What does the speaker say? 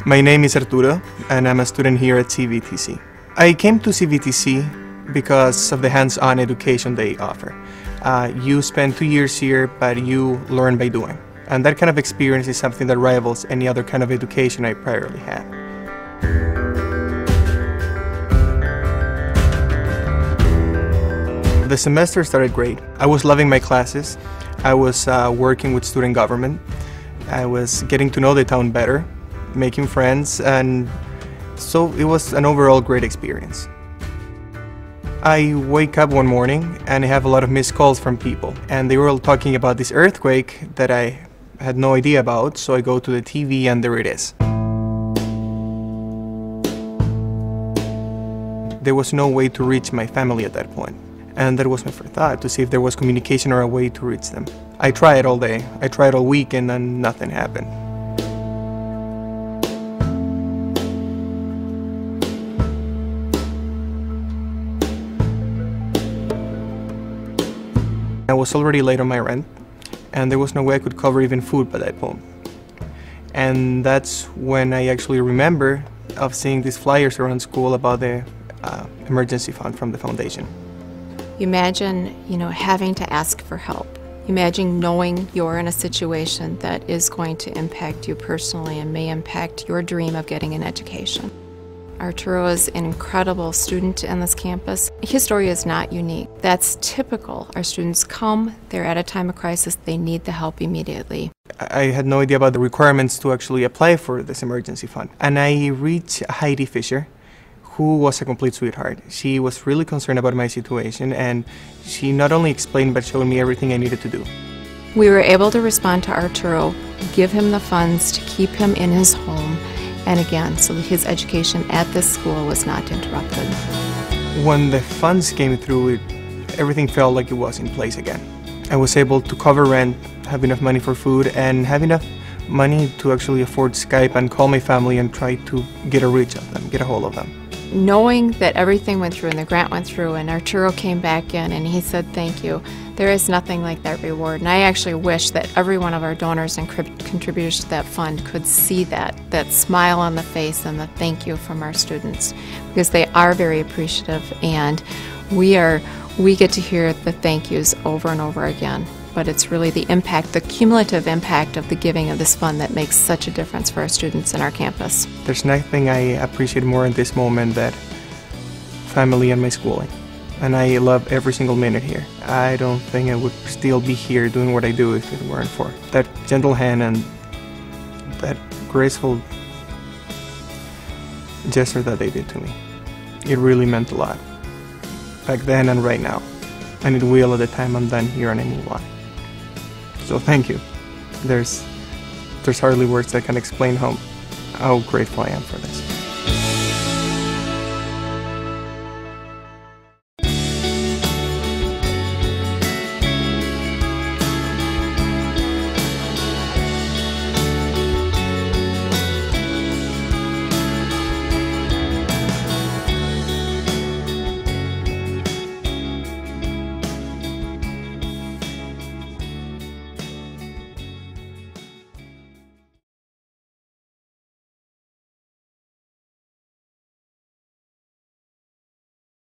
My name is Arturo, and I'm a student here at CVTC. I came to CVTC because of the hands-on education they offer. You spend 2 years here, but you learn by doing. And that kind of experience is something that rivals any other kind of education I priorly had. The semester started great. I was loving my classes. I was working with student government. I was getting to know the town better, making friends, and so it was an overall great experience. I wake up one morning and I have a lot of missed calls from people, and they were all talking about this earthquake that I had no idea about, so I go to the TV and there it is. There was no way to reach my family at that point, and that was my first thought, to see if there was communication or a way to reach them. I tried all day, I tried all week, and then nothing happened. I was already late on my rent, and there was no way I could cover even food by that point. And that's when I actually remember of seeing these flyers around school about the emergency fund from the foundation. Imagine, having to ask for help. Imagine knowing you're in a situation that is going to impact you personally and may impact your dream of getting an education. Arturo is an incredible student in this campus. His story is not unique. That's typical. Our students come, they're at a time of crisis, they need the help immediately. I had no idea about the requirements to actually apply for this emergency fund. And I reached Heidi Fisher, who was a complete sweetheart. She was really concerned about my situation, and she not only explained but showed me everything I needed to do. We were able to respond to Arturo, give him the funds to keep him in his home, and again, so that his education at this school was not interrupted. When the funds came through, everything felt like it was in place again. I was able to cover rent, have enough money for food, and have enough money to actually afford Skype and call my family and try to get a reach of them, get a hold of them. Knowing that everything went through and the grant went through and Arturo came back in and he said thank you, there is nothing like that reward. And I actually wish that every one of our donors and contributors to that fund could see that smile on the face and the thank you from our students, because they are very appreciative, and we get to hear the thank yous over and over again. But it's really the impact, the cumulative impact of the giving of this fund that makes such a difference for our students in our campus. There's nothing I appreciate more in this moment than family and my schooling. And I love every single minute here. I don't think I would still be here doing what I do if it weren't for that gentle hand and that graceful gesture that they did to me. It really meant a lot, back then and right now. And it will at the time I'm done here and I move on. So thank you. There's hardly words that can explain how grateful I am for this.